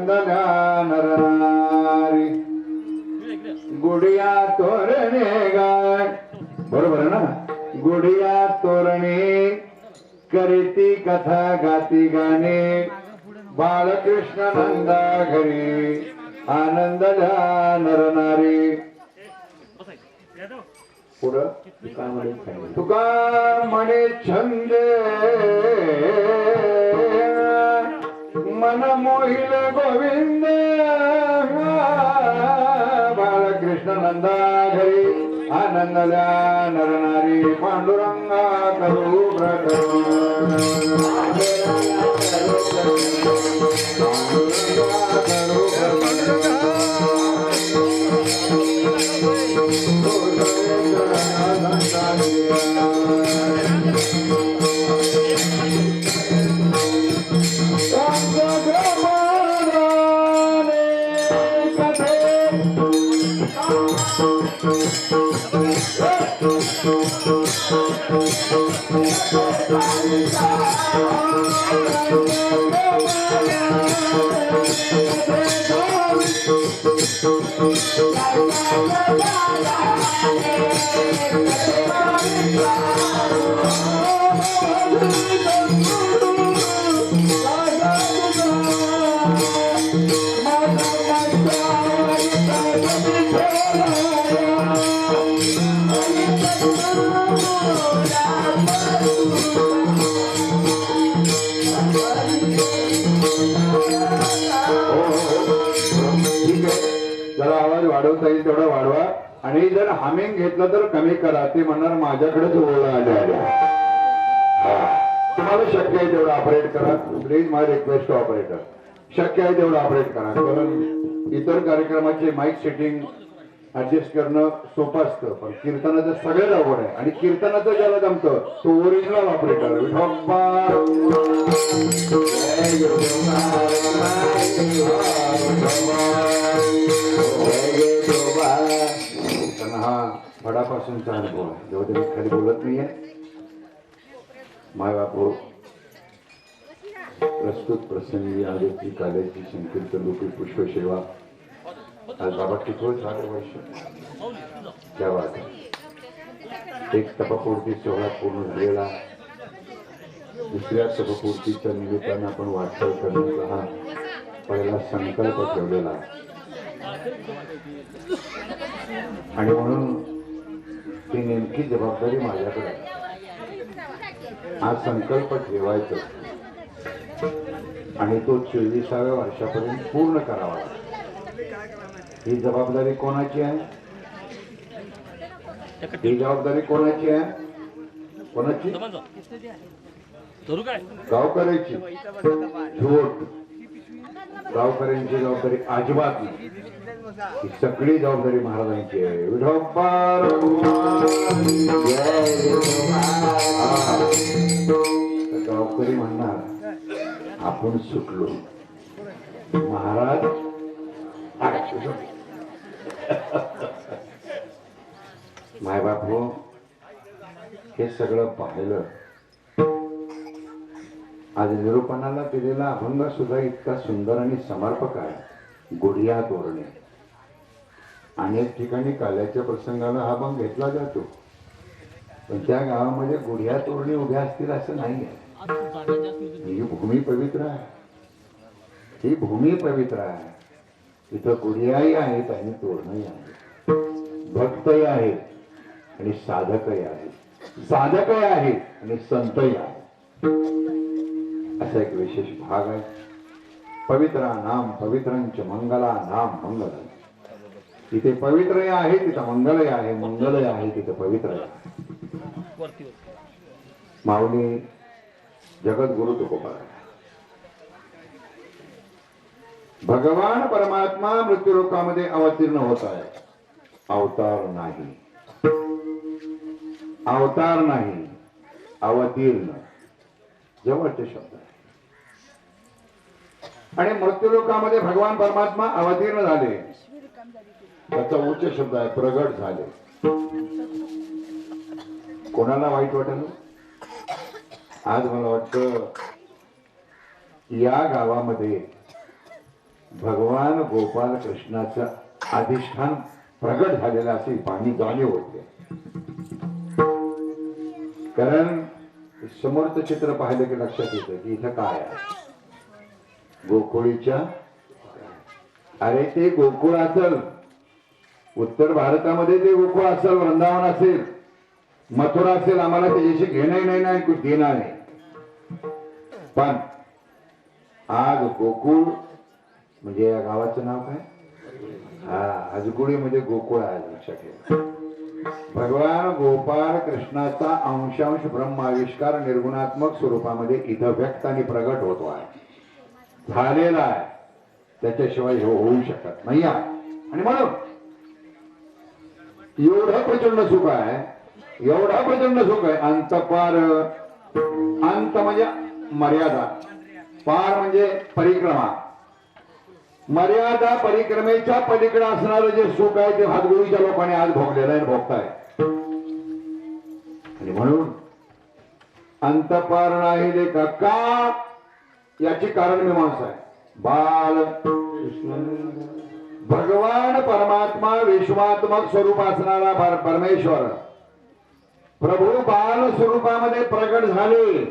आनंदल्या नरनारी गुडिया तोरणे गाय बरोबर आहे ना गुडिया तोरणे करीती कथा गाती गाणे बाळकृष्ण नंदा घरी आनंदल्या नरनारी पुढं तुका म्हणे छंद मन मोहिल गोविंद बाळकृष्ण नंदा घरी आनंदल्या नरनारी पांडुरंगा करू व्रत वाढवता येईल तेवढा वाढवा आणि जर हमिंग घेतलं तर कमी करा ते म्हणणार माझ्याकडेच ओळख आले तुम्हाला शक्य आहे तेवढं ऑपरेट करा प्लीज माय रिक्वेस्ट ऑपरेटर शक्य आहे तेवढं ऑपरेट करा कारण इतर कार्यक्रमाचे माईक सेटिंग ऍडजस्ट करणं सोपं असतं पण कीर्तनाचं सगळ्यात अवघड आहे आणि कीर्तनाचं ज्याला जमतं तो ओरिजिनल ऑपरेटर हा फडापासूनचा अनुभव आहे जेव्हा तुम्ही खाली बोलत नाहीये माय बापू प्रस्तुत प्रसंगी आदित्य काल्याची संकीर्तन रूपी पुष्पसेवा आज बाबा किती झाले वर्ष त्या बात एक तपपूर्ती सोहळा पूर्ण झालेला दुसऱ्या तपपूर्तीच्या निमित्तानं आपण वाटचाल करण्याचा हा पहिला संकल्प ठेवलेला आणि म्हणून ती नेमकी जबाबदारी माझ्याकडे हा संकल्प ठेवायचा आणि तो 24व्या वर्षापर्यंत पूर्ण करावा ही जबाबदारी कोणाची आहे ही जबाबदारी कोणाची आहे कोणाची गावकऱ्याची झोट गावकऱ्यांची जबाबदारी अजिबात नाही ही सगळी जबाबदारी महाराजांची आहे गावकरी म्हणणार आपण सुटलो महाराज माय बापू हे सगळं पाहिलं आज निरूपणाला दिलेला अभंग सुद्धा इतका सुंदर आणि समर्पक आहे गुढिया तोरणे अनेक ठिकाणी काल्याच्या प्रसंगाला हा अभंग घेतला जातो पण त्या गावामध्ये गुढिया तोरणे उभ्या असतील असं नाही आहे ही भूमी पवित्र आहे ही भूमी पवित्र आहे इथं गुढियाही आहेत आणि तोरणही आहेत भक्तही आहेत आणि साधकही आहेत साधकही आहेत आणि संतही आहेत असा एक विशेष भाग आहे पवित्रा नाम पवित्रांच मंगला नाम मंगल तिथे पवित्रही आहे तिथं मंगलही आहे मंगलही आहे तिथं पवित्र आहे माऊली जगद्गुरु तुकोबा भगवान परमात्मा मृत्यूलोकामध्ये अवतीर्ण होत आहे अवतार नाही अवतार नाही अवतीर्ण जवळचे शब्द आहे आणि मृत्यूलोकामध्ये भगवान परमात्मा अवतीर्ण झाले त्याचा उच्च शब्द आहे प्रगट झाले कोणाला वाईट वाटलं आज मला वाटतं या गावामध्ये भगवान गोपाल कृष्णाचं अधिष्ठान प्रगट झालेलं असे पाणी जाणीव होते. कारण समोरचं चित्र पाहिलं की लक्षात येतं की इथं काय आहे. गोकुळीच्या, अरे ते गोकुळ असेल, उत्तर भारतामध्ये ते गोकुळ असेल, वृंदावन असेल, मथुरा असेल, आम्हाला त्याच्याशी घेणं नाही देणार नाही. पण आज गोकुळ म्हणजे या गावाचं नाव काय? आजगुडी म्हणजे गोकुळ आहे, लक्षात ठेवा. भगवान गोपाळ कृष्णाचा अंशांश ब्रह्माविष्कार निर्गुणात्मक स्वरूपामध्ये इथं व्यक्त आणि प्रगट होतो आहे, झालेला आहे. त्याच्याशिवाय हे होऊ शकत नाही आहे. आणि म्हणून एवढं प्रचंड सुख आहे, एवढा प्रचंड सुख आहे. अंतपार, अंत म्हणजे मर्यादा, पार म्हणजे परिक्रमा. मर्यादा परिक्रमेच्या पलीकडे असणारं जे सुख आहे ते हातगुळीच्या लोकांनी आज भोगलेलं आहे, भोगताय. आणि म्हणून अंतपार नाही लेखा का, याची कारण मीमांसा आहे. बाल भगवान परमात्मा विश्वात्मक स्वरूप असणारा परमेश्वर प्रभू बाल स्वरूपामध्ये प्रकट झाले,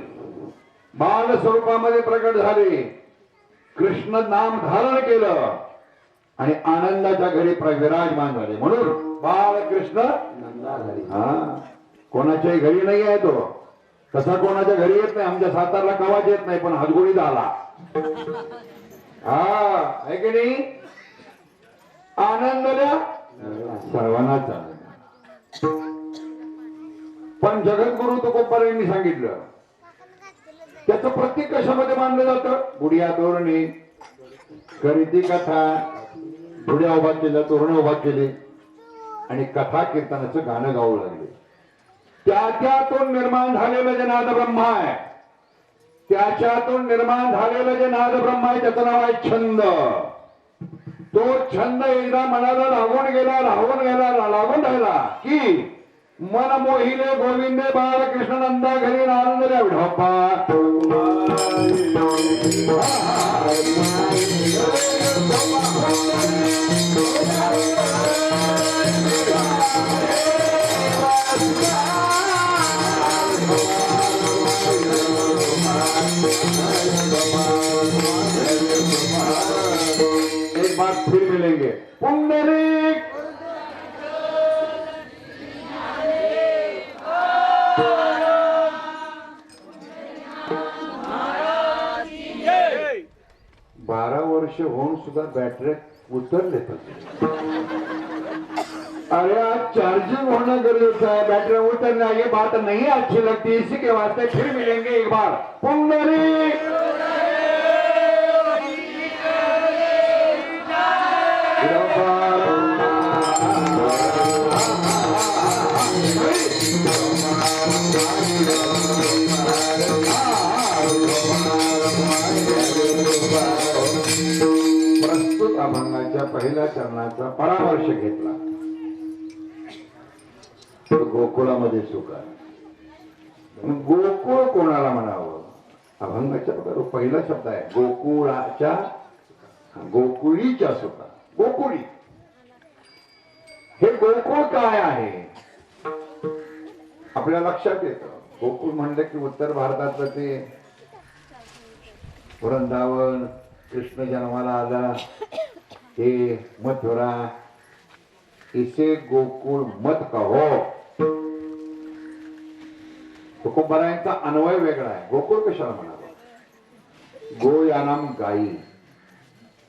बाल स्वरूपामध्ये प्रकट झाले. कृष्ण नाम धारण केलं आणि आनंदाच्या घरी विराजमान झाले. म्हणून बालकृष्ण हा कोणाच्याही घरी नाही आहे तो, तसा कोणाच्या घरी येत नाही. आमच्या सातारला कवाच येत नाही, पण हातगुळीत आला. हा आहे की नाही? आनंद द्या सर्वांनाच आनंद. पण जगद्गुरु तुकोबारायांनी सांगितलं त्याचं प्रतीक कशामध्ये मानलं जातं? बुडिया तोरणे, करीती कथा, बुड्या उभा केल्या, तोरण उभा केले आणि कथा कीर्तनाचं गाणं गाऊ लागले. त्याच्यातून निर्माण झालेलं जे नाद ब्रह्मा आहे, त्याच्यातून निर्माण झालेलं जे नाद ब्रह्मा आहे त्याचं नाव आहे छंद. तो छंद एकदा मनाला लागून गेला, लागून राहिला की मन मोहिले गोविंदे बालकृष्ण नंदा घरी आनंद द्या विढोबा. एक बार फिर मिलेंगे. पुंडरीक होऊन सुद्धा बॅटरी उतरले. अरे आज चार्जिंग होना गरजेचं है, बैटरी उतरना ये बात नहीं अच्छी लगती. इसी के वास्ते फिर मिलेंगे एक बार. पुंडरी प्रस्तुत अभंगाच्या पहिल्या चरणाचा परामर्श घेतला. गोकुळामध्ये सुख आहे. गोकुळ कोणाला म्हणावं? अभंगाच्या पहिला शब्द आहे गोकुळाच्या, गोकुळीच्या सुखा. गोकुळी हे गोकुळ काय आहे आपल्या लक्षात येतं. गोकुळ म्हणलं की उत्तर भारतातलं ते वृंदावन, कृष्ण जन्माला आला, हे मथुरा, इसे गोकुळ मत कहो. तुकोबारायांचा अन्वय वेगळा आहे. गोकुळ कशाला म्हणावं? गो या नाम गाई,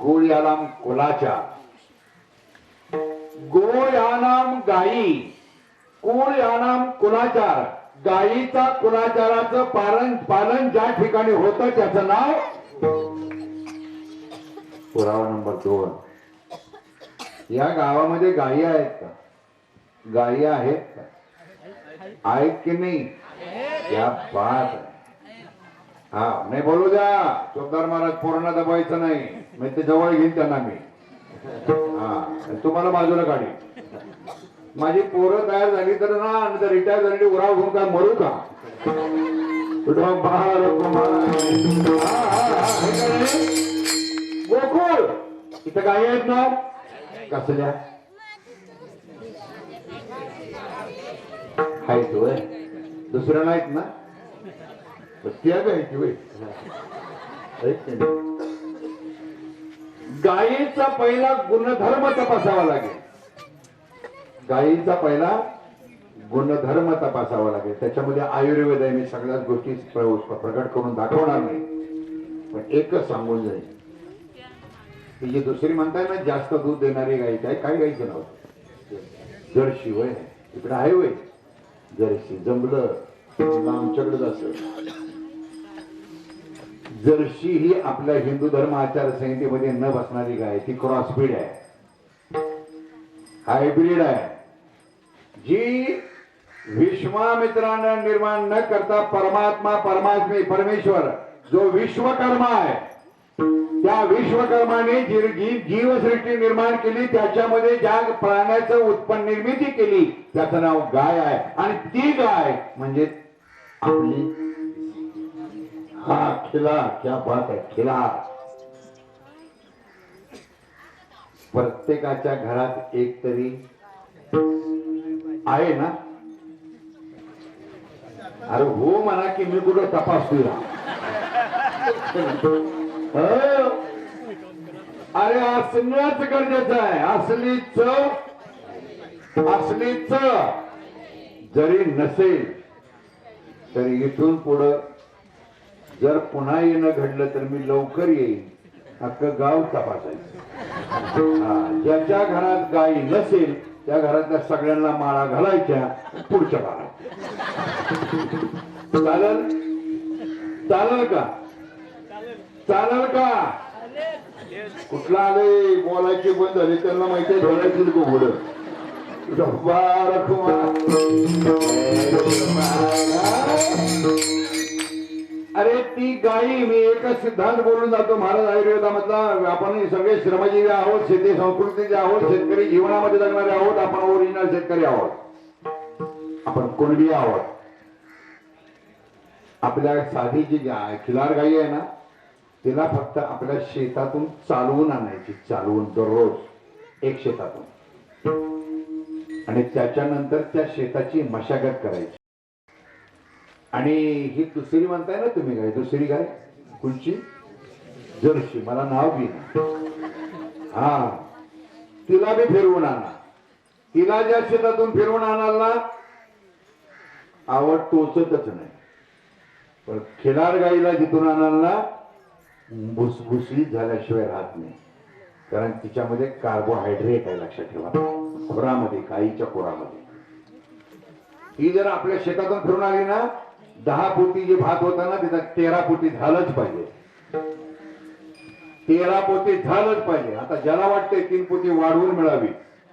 कुळ या नाम कुलाचा. गो या नाम गाई, कुळ या नाम कुलाचार. गायीचा कुलाचाराचं पालन ज्या ठिकाणी होतं त्याचं नाव. पुरावा नंबर 2, या गावामध्ये गायी आहेत का? गायी आहेत का? आहेत की नाही? या बात आहे. हा नाही बोलू द्या. चोपदार महाराज पोरांना दबायचं नाही, मी ते जवळ घेईन त्यांना मी. हा तुम्हाला बाजूला काढी. माझी पोरं तयार झाली तर ना, रिटायर झालेली उराव घेऊन काय मरू का? गोकुळ इथं गायी आहेत ना? कसल्या आहेत होय? दुसऱ्या नाहीत ना? त्या गायची होय? गायीचा पहिला गुणधर्म तपासावा लागेल. गायीचा पहिला गुणधर्म तपासावा लागेल. त्याच्यामध्ये आयुर्वेद आहे. मी सगळ्याच गोष्टी प्रकट करून दाखवणार नाही, पण एकच सांगून जाईल. ही जी दुसरी म्हणताय ना जास्त दूध देणारी गाय, काय गायचं नाव? जर्सी होय? इकडे आहे होय जर्सी? जमलं आमच्याकडे असं. जर्सी ही आपल्या हिंदू धर्म आचारसंहितेमध्ये न बसणारी गाय. ती क्रॉसब्रीड आहे, हायब्रीड आहे, जी विश्वामित्रानं निर्माण न करता परमेश्वर जो विश्वकर्मा आहे, त्या विश्वकर्माने जी जीवसृष्टी निर्माण केली, त्याच्यामध्ये ज्या प्राण्याचं उत्पन्न निर्मिती केली त्याचं नाव गाय आहे. आणि ती गाय म्हणजे आपली. हा खिला, क्या बात आहे, खिला. प्रत्येकाच्या घरात एक तरी आहे ना? अरे हो म्हणा की मी कुठं तपासतोय. अरे असणंच गरजेचं आहे. असली चव जरी नसेल तरी इथून पुढं जर पुन्हा येणं घडलं तर मी लवकर येईन. अख्खं गाव तपासायचं. ज्याच्या घरात गाई नसेल त्या घरातल्या सगळ्यांना माळा घालायच्या पुढच्या काळात. चालेल? चालेल का? चालेल का? कुठला आले बोलायची बंद झाली त्यांना माहिती आहे बोलायची गोड. अरे ती गायी, मी एकच सिद्धांत बोलून जातो महाराज आयुर्वेदामधला. आपण सगळे श्रमजीवी आहोत, शेती संस्कृतीचे आहोत, शेतकरी जीवनामध्ये जगणारे आहोत. आपण ओरिजिनल शेतकरी आहोत, आपण कुणबी आहोत. आपल्या साधी जी खिलार गायी आहे ना, तिला फक्त आपल्या शेतातून चालवून आणायची, चालवून दररोज एक शेतातून, आणि त्याच्यानंतर त्या शेताची मशागत करायची. आणि ही दुसरी म्हणताय ना तुम्ही गाय, दुसरी गाय कुठची? जर्सी. मला नाव बी हा, तिला बी फिरवून आणा. तिला ज्या शेतातून फिरवून आणायला आवड टोचतच नाही, पण खिलार गाईला जिथून आणायला भुसभुशीत झाल्याशिवाय राहत नाही. कारण तिच्यामध्ये कार्बोहायड्रेट आहे, लक्षात ठेवा. खुरामध्ये, गाईच्या खुरामध्ये. ही जर आपल्या शेतातून फिरून आली ना, 10 पोती जे भात होता ना तिथं 13 पोती झालंच पाहिजे. 13 पोती झालंच पाहिजे. आता ज्याला वाटते 3 पोती वाढवून मिळावी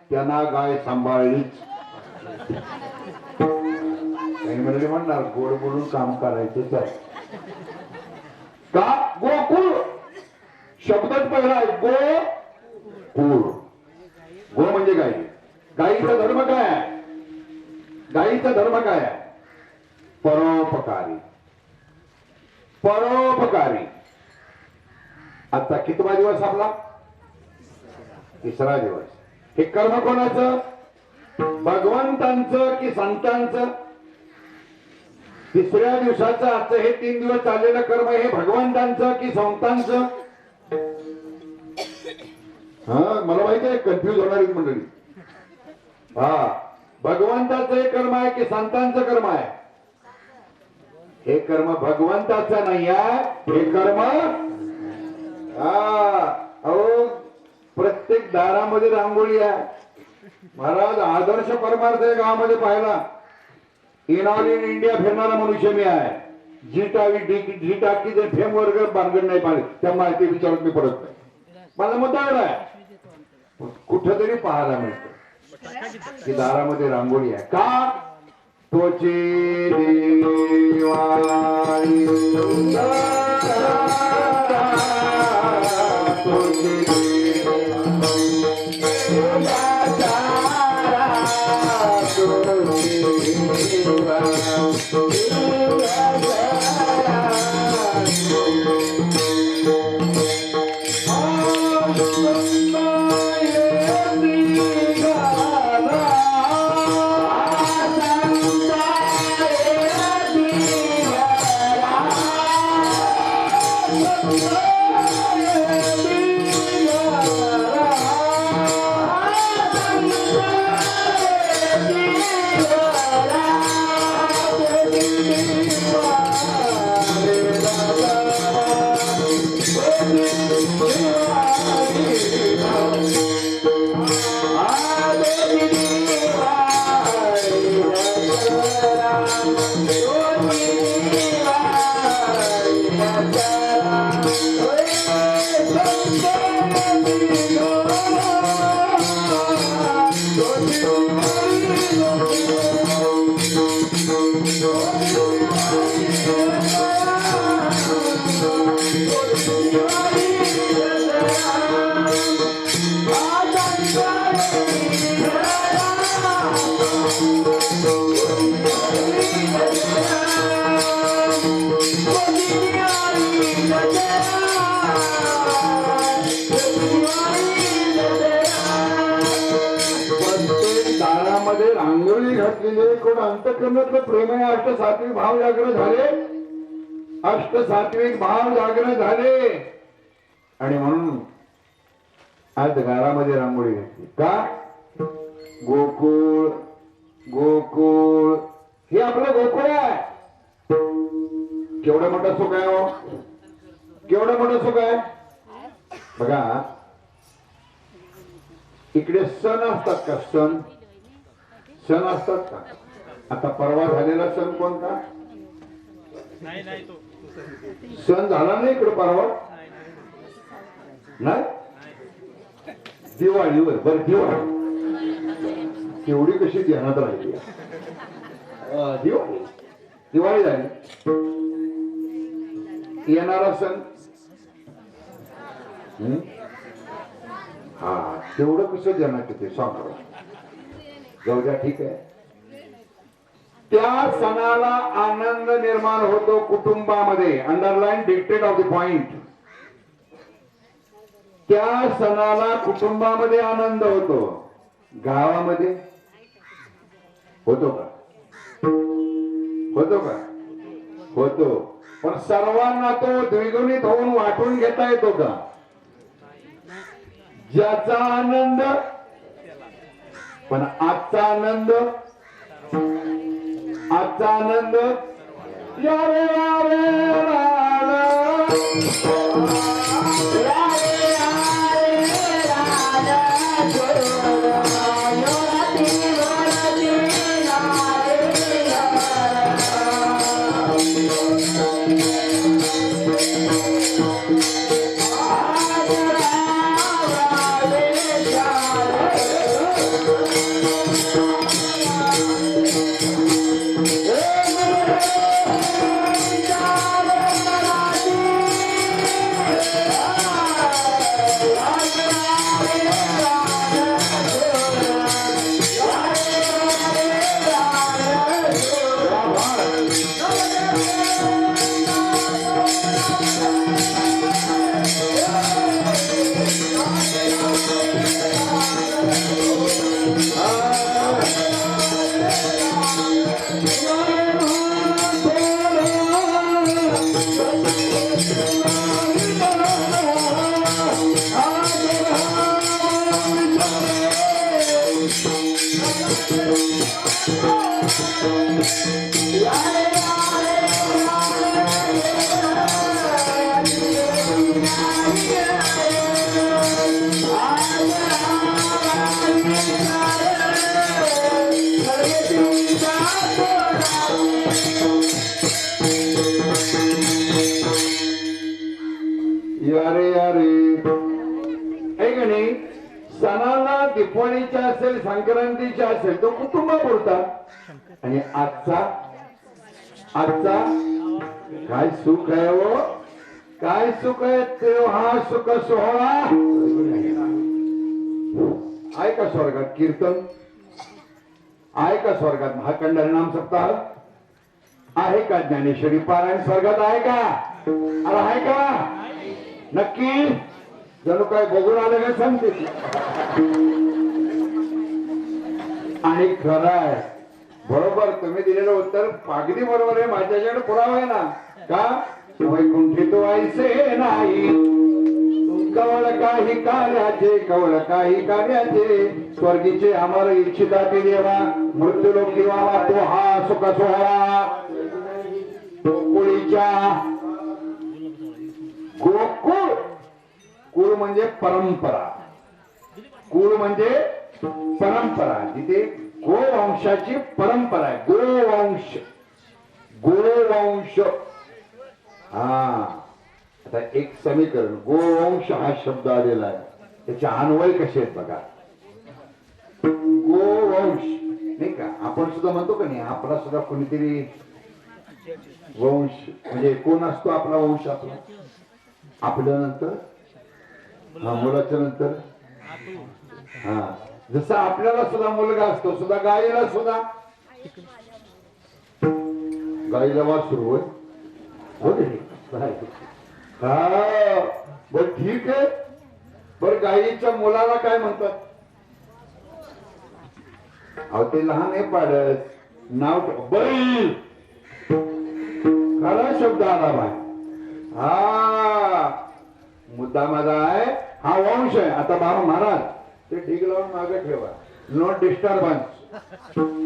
त्यांना गाय सांभाळलीच. काही म्हणजे म्हणणार गोड बोलून काम करायचंच आहे का? गोकुळ शब्दच पहिला आहे. गोकुळ. गो म्हणजे गाई. गाईचा धर्म काय आहे? गाईचा धर्म काय आहे? परोपकारी. परोपकारी. आता कितवा दिवस आपला? 3रा दिवस. हे कर्म कोणाचं? भगवंतांचं की संतांचं? 3ऱ्या दिवसाचं आजचं हे 3 दिवस चाललेलं कर्म हे भगवंतांचं की संतांचं? मला माहिती आहे कन्फ्युज होणारी मंडळी. भगवंताचं हे कर्म आहे की संतांचं कर्म आहे? हे कर्म भगवंताचं नाही आहे. हे कर्म अहो प्रत्येक दारामध्ये रांगोळी आहे. महाराज आदर्श परमार्थ आहे गावामध्ये पाहिला. इन ऑल इन इंडिया फिरणारा मनुष्य मी आहे. जी टाकी जर फेम वर्ग बांधगड नाही पाहिजे त्या माहिती विचारत मी पडत नाही. मला मुद्दा आहे कुठंतरी पाहायला मिळतं की दारामध्ये रांगोळी आहे. का? तोचे देवाई Oh, दारामध्ये रांगोळी घातलेली कोण अंतःकरणातलं प्रेम आहे. अष्टसात्विक भाव जागृत झाले, अष्टसात्विक भाव जागृत झाले आणि म्हणून आज घरामध्ये रांगोळी घातली. का? गोकुळ गोकुळ हे आपलं गोकुळ आहे. केवढं मोठं सुख आहे हो, केवढं मोठं सुख आहे बघा. इकडे सण असतात का? सण सण असतात का? आता परवा झालेला सण कोणता? सण झाला नाही इकडे परवा, नाही? दिवाळी. बर दिवाळी तेवढी कशी ध्यानात राहिली? दिवाळी दिवाळी झाली. येणारा सण हा तेवढं कसं ध्यानात येते सांगा. जाऊ द्या, ठीक आहे. त्या सणाला आनंद निर्माण होतो कुटुंबामध्ये. Underline dictate of the point. त्या सणाला कुटुंबामध्ये आनंद होतो, गावामध्ये होतो का? होतो का? होतो. पण सर्वांना तो द्विगुणित होऊन वाटून घेता येतो का? ज्याचा आनंद, पण आजचा आनंद, आजचा आनंद यावे यावे यारे यारे आहे का नाही? सणाला दिवाळीच्या असेल, संक्रांतीच्या असेल, तो कुटुंबापुरता. आणि आजचा आजचा काय सुख आहे हो, काय सुख आहे. तेव्हा सुख सोहळा आहे का स्वर्गात? कीर्तन आहे का स्वर्गात? महाखंड हरिनाम सप्ताह आहे का? ज्ञानेश्वरी पारायण स्वर्गात आहे का? अरे आहे का? नक्की? जणू काय बघून आलं का सांगते. आणि खरं आहे, बरोबर तुम्ही दिलेलं उत्तर पागदी बरोबर आहे. माझ्याकडे पुरावा आहे ना. का? वैकुंठित व्हायचे नाही कवळ काही कार्याचे, कवळ काही कार्याचे. स्वर्गीचे अमर इच्छिता ते देवा, मृत्यूलोक देवा तो हा सुख सोहळा. गोकुळीच्या गोकुळ, कुळ म्हणजे परंपरा, कुळ म्हणजे परंपरा. जिथे गोवंशाची परंपरा आहे. गोवंश, गोवंश. हा आता एक समीकरण, गोवंश हा शब्द आलेला आहे, त्याचे अन्वय कसे आहेत बघा. गोवंश नाही का, आपण सुद्धा म्हणतो का नाही, आपला सुद्धा कोणीतरी वंश म्हणजे कोण असतो आपला वंश? आपला आपल्या नंतर, हा मुलाच्या नंतर, हा जसं आपल्याला सुद्धा मुलगा असतो सुद्धा गायीला सुद्धा गायीला वासरू होय हो की नाही? हा बर ठीक आहे. बर गायीच्या मुलाला काय म्हणतात? अहो ते लहान आहे पाडत नाव बैल. खरा शब्द आला बाय. हा मुद्दा माझा आहे. हा वंश आहे. आता बाबा महाराज ते ढीग लावून मागे ठेवा. No disturbance.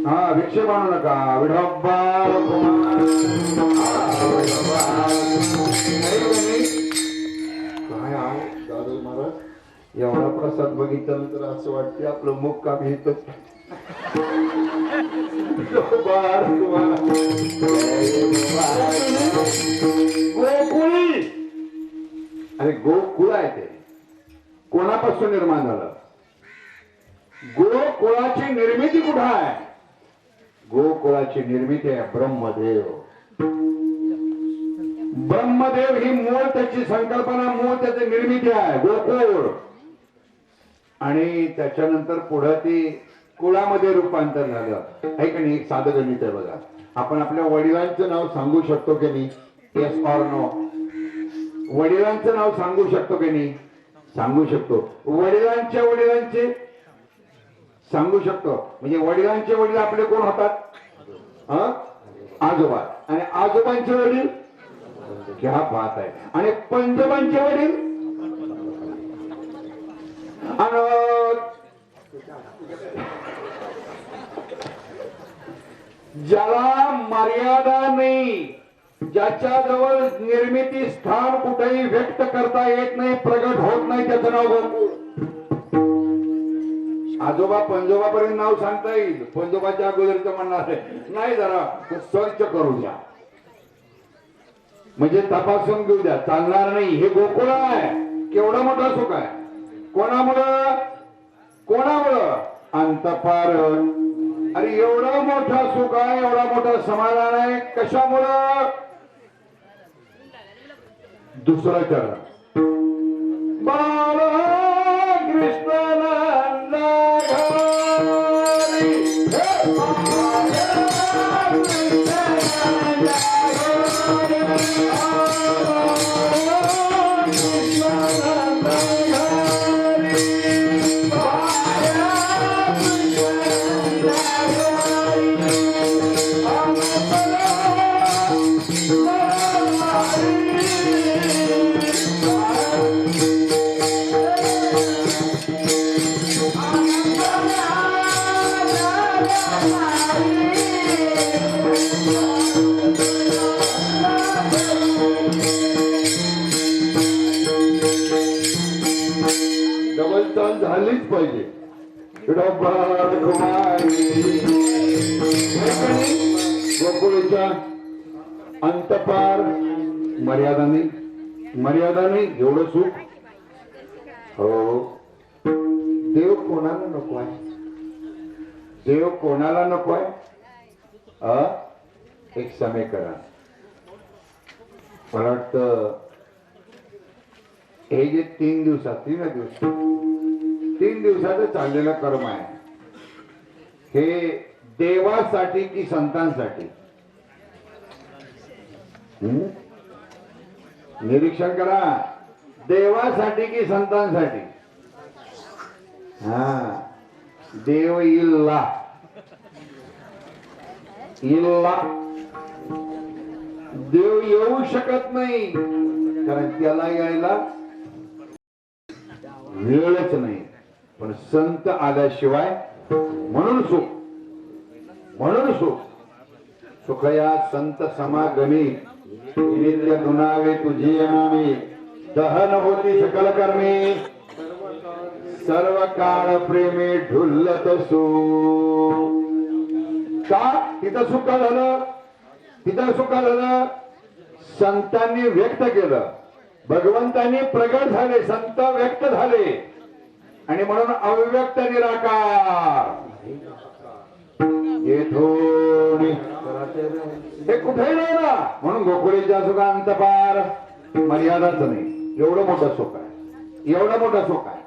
हा विक्षेप आणू नका. विढोबा काय आहे दादू महाराज एवढा प्रसाद बघितल्यानंतर असं वाटते आपलं मुख काम येतच. गोकुळी अरे गोकुळ आहे ते कोणापासून निर्माण झालं? गोकुळाची निर्मिती कुठं आहे? गोकुळाची निर्मिती आहे ब्रह्मदेव. ब्रह्मदेव ही मूळ त्याची संकल्पना मूळ त्याची निर्मिती आहे गोकुळ. आणि त्याच्यानंतर पुढे ती कुळामध्ये रूपांतर झालं आहे का नाही? एक साधं गणित आहे बघा. आपण आपल्या वडिलांचं नाव सांगू शकतो की नाही? Yes or no? वडिलांचं नाव सांगू शकतो की नाही? सांगू शकतो. वडिलांच्या वडिलांचे सांगू शकतो. म्हणजे वडिलांचे वडील आपले कोण होतात? आजोबा. आणि आजोबांचे वडील क्या बात आहे. आणि पंजोबांचे वडील ज्याला मर्यादा नाही, ज्याच्याजवळ निर्मिती स्थान कुठेही व्यक्त करता येत नाही, प्रगट होत नाही, त्याचं नाव गोकुळ. आजोबा पंजोबा पर्यंत नाव सांगता येईल. पंजोबाच्या अगोदरचं म्हणणार नाही जरा सर्च करू द्या म्हणजे तपासून घेऊ द्या चालणार नाही. हे गोकुळ आहे. केवढा मोठा सुख आहे. कोणामुळं? कोणामुळं? अंतपार. अरे एवढा मोठा सुख आहे एवढा मोठा समाधान आहे कशामुळं? दुसरं चरण बाळ कृष्ण झालीच पाहिजे. गोकुळीच्या अंतपार मर्यादा नाही. मर्यादा नाही एवढं सुख. हो देव कोणाला नको आहे? देव कोणाला नको आहे? एक समीकरण मला वाटतं हे जे 3 दिवसाचं चाललेलं कर्म आहे हे देवासाठी की संतांसाठी? निरीक्षण करा. देवासाठी की संतांसाठी? हा देव इल्ला इल्ला देव येऊ शकत नाही कारण त्याला यायला वेळच नाही. पण संत आल्याशिवाय म्हणून सुख सुखया संत समागमी नित्य दुनावे तुझी नामी दहन होती सकल कर्मी सर्व काळ प्रेमे ढुल्लत सु. का तिथं सुख झालं? तिथं सुख झालं संतांनी व्यक्त केलं. भगवंतांनी प्रगट झाले. संत व्यक्त झाले आणि म्हणून अव्यक्त निराकार हे कुठेही नाही ना. म्हणून गोकुळीच्या सुखांत पार मर्यादाच नाही. एवढं मोठं सुख आहे. एवढं मोठं सुख आहे.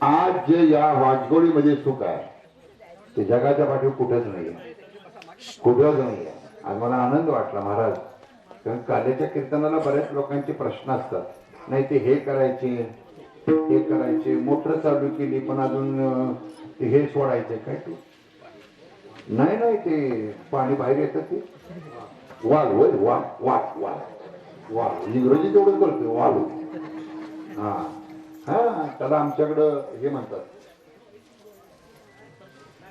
आज जे या वाजगोळीमध्ये सुख आहे ते जगाच्या पाठीवर कुठेच नाहीये, कुठेच नाहीये. आज मला आनंद वाटला महाराज, कारण काल्याच्या कीर्तनाला बऱ्याच लोकांचे प्रश्न असतात. नाही ते हे करायचे ते करायचे, मोटर चालू केली पण अजून ते हे सोडायचे काय तू नाही नाही ते पाणी बाहेर येतं ते वाल वय वाल वाल वाल वाल इंग्रजी तेवढंच बोलतोय वाल. हा हा त्याला आमच्याकडं हे म्हणतात,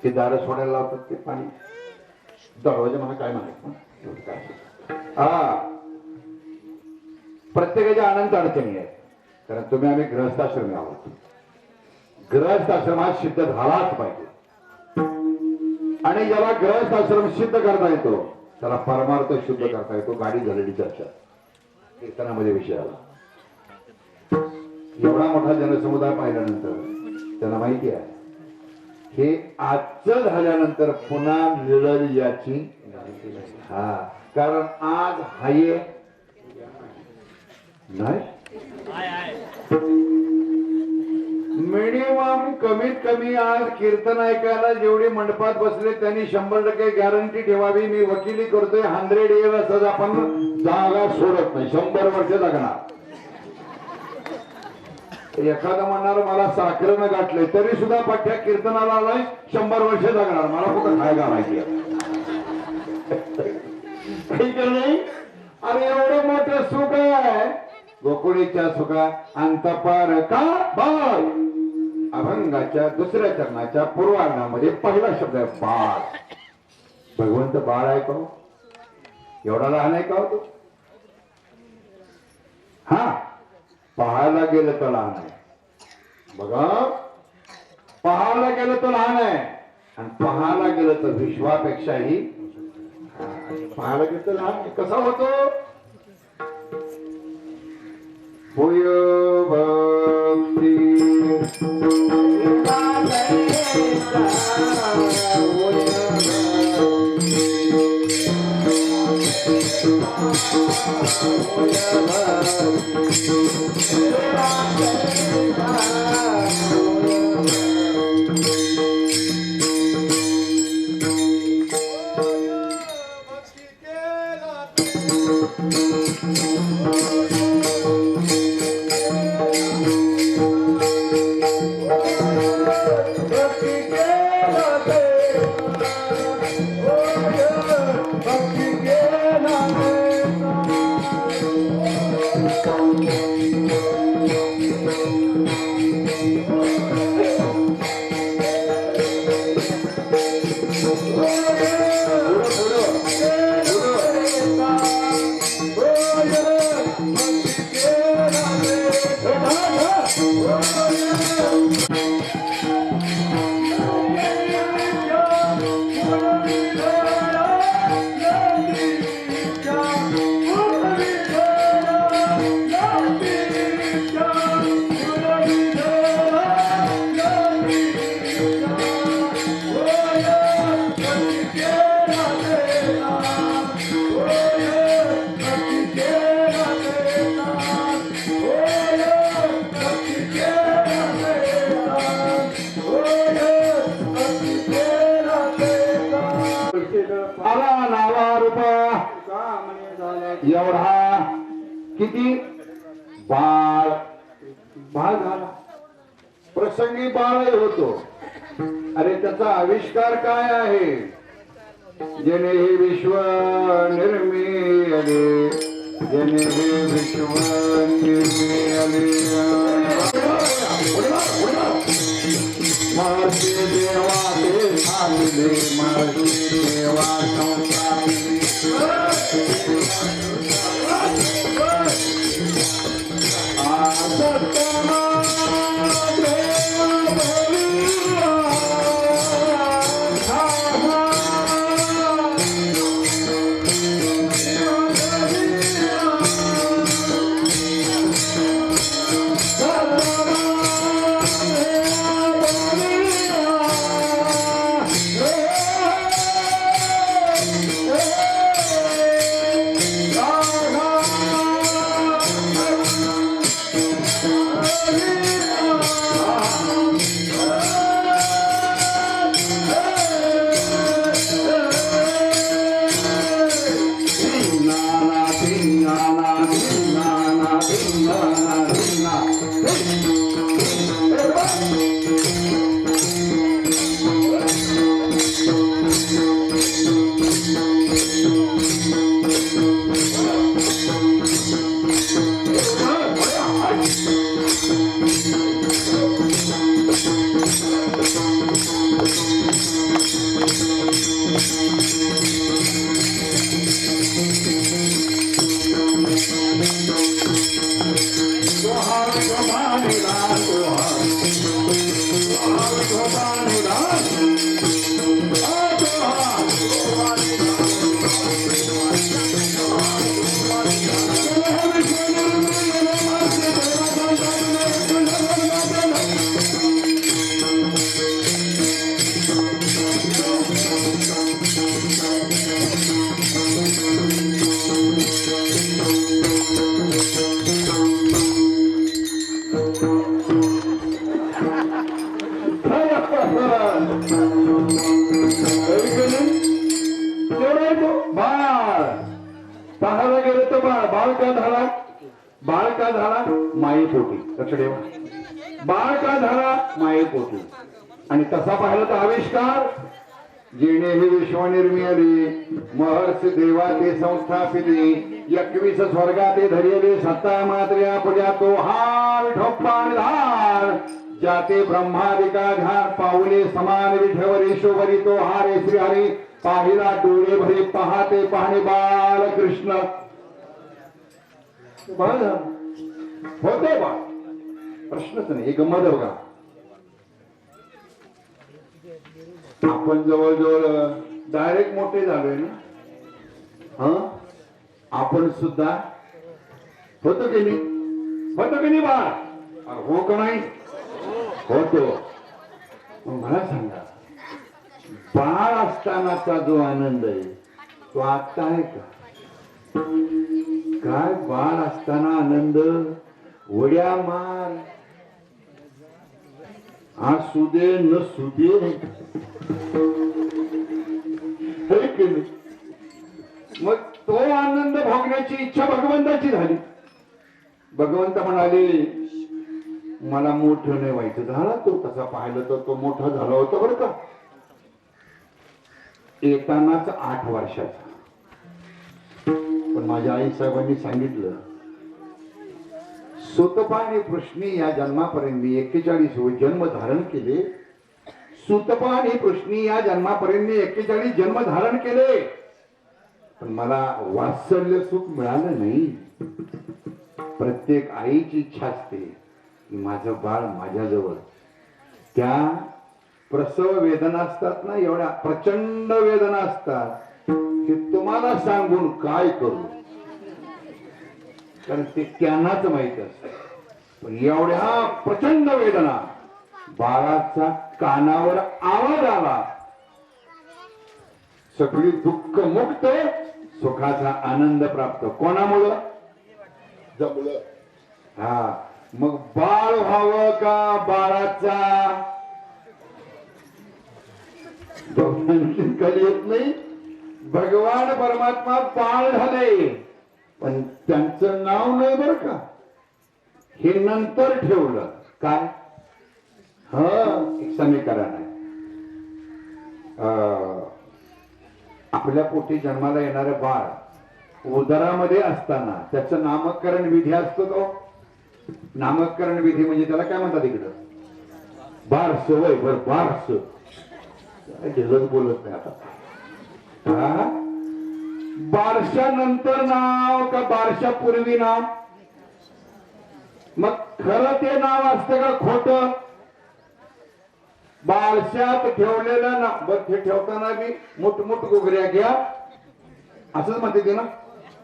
ते दारं सोडायला लावतात ते पाणी दरवाजा मला काय म्हणायचं काय. हा प्रत्येकाच्या अनंत अडचणी आहेत, कारण तुम्ही आम्ही गृहस्थाश्रमी आहोत. गृहस्थ आश्रमात सिद्ध झालाच पाहिजे, आणि ज्याला गृहस्थ आश्रम सिद्ध करता येतो त्याला परमार्थ शुद्ध करता येतो. गाडी झालेली चर्चा कीर्तनामध्ये विषय आला. एवढा मोठा जनसमुदाय पाहिल्यानंतर त्यांना माहिती आहे हे आजचं झाल्यानंतर पुन्हा मिळेल याची. हा कारण आज हाय नाही, मिनिमम कमीत कमी आज कीर्तन ऐकायला जेवढे मंडपात बसले त्यांनी 100% गॅरंटी ठेवावी. मी वकिली करतोय 100 इयर्स आपण जागा सोडत नाही, 100 वर्ष जगणार. एखादं म्हणणार मला साखरेनं गाठले तरी सुद्धा पाठ्या कीर्तनाला आलाय 100 वर्ष जगणार. मला कुठं काय घालायची नाही. अरे एवढं मोठं सुख आहे गोकुळीच्या सुखा अंतपार का बाळ. अभंगाच्या दुसऱ्या चरणाच्या पूर्वार्धामध्ये पहिला शब्द आहे बाळ. भगवंत बाळ आहे का? एवढा लहान आहे का होतो? हा पाहायला गेलं तर लहान आहे बघा, पाहायला गेलं तर लहान आहे, आणि पाहायला गेलं तर विश्वापेक्षाही पाहायला गेलं तर लहान. कसा होतो? होय भक्ती एवढा किती बाळ बाळ झाला. प्रसंगी बाळ होतो. अरे त्याचा आविष्कार काय आहे? जने हे विश्व निर्मिले, जने हे विश्व निर्मिले. महर्षी देवा ते सांगितले, महर्षी देवा संसारिले. पाहायला गेलं तर बाळ का झाला? बाळ का झाला? मायेपोटी. लक्ष ठेवा, बाळ का झाला? मायेपोटी. आणि तसा पाहिला तर आविष्कार जेणे हे विश्वनिर्मिली महर्षी देवा ते संस्थापिली 21 स्वर्गाते धरिले सत्ता मात्र्या पूजा तो हार ठोप्पान धार जाते ब्रह्मादिका ध्यान पाऊले समान विठवरी शोभरी तो हारे श्री हरी पाहिला डोळे भरी पाहते पाहणे बाळ कृष्ण बाळ होते बाळ. प्रश्नच नाही. एक गंमत बघा, आपण जवळजवळ डायरेक्ट मोठे झालोय ना. आपण सुद्धा होतो की नाही? होतो की नाही बाळ? हो का नाही? होतो. मला सांगा, बाळ असतानाचा जो आनंद आहे तो आता आहे का? काय बाळ असताना आनंद, उड्या मार, असू दे न सुदे, मग तो आनंद भोगण्याची इच्छा भगवंताची झाली. भगवंत म्हणाले मला मोठं नाही व्हायचं. झाला तो तसा पाहिलं तर तो मोठा झाला होता बरं का. येतानाच 8 वर्षाचा. पण माझ्या आई साहेबांनी सांगितलं सुतपाने कृष्णी या जन्मापर्यंत मी 41 जन्म धारण केले. सुतपाने कृष्णी या जन्मापर्यंत मी 41 जन्म धारण केले, पण मला वात्सल्य सुख मिळालं नाही. प्रत्येक आईची इच्छा असते की माझं बाळ माझ्याजवळ. त्या प्रसव वेदना असतात ना, एवढ्या प्रचंड वेदना असतात की तुम्हाला सांगून काय करू, कारण ते त्यांनाच माहित असत. पण एवढ्या प्रचंड वेदना, बाळाचा कानावर आवाज आला, सगळी दुःख मुक्त, सुखाचा आनंद प्राप्त. कोणामुळं? जमलं. हा, मग बाळ व्हावं का बाळाचा? कधी येत नाही. भगवान परमात्मा बाळ झाले, पण त्यांचं नाव नाही बरं का, हे नंतर ठेवलं. काय? एक समीकरण आहे. आपल्या पोटी जन्माला येणारे बाळ उदरामध्ये असताना त्याचं नामकरण विधी असतो. तो नामकरण विधी म्हणजे त्याला काय म्हणतात इकडं? बारस. वय बर बारस. ढिलच बोलत नाही आता. बारशानंतर नाव का बारशापूर्वी नाव? मग खरं ते नाव असतं का खोट? बारशात ठेवलेलं ना, बघ हे ठेवताना बी मुठमुठ गोगऱ्या घ्या असंच म्हणते ते ना.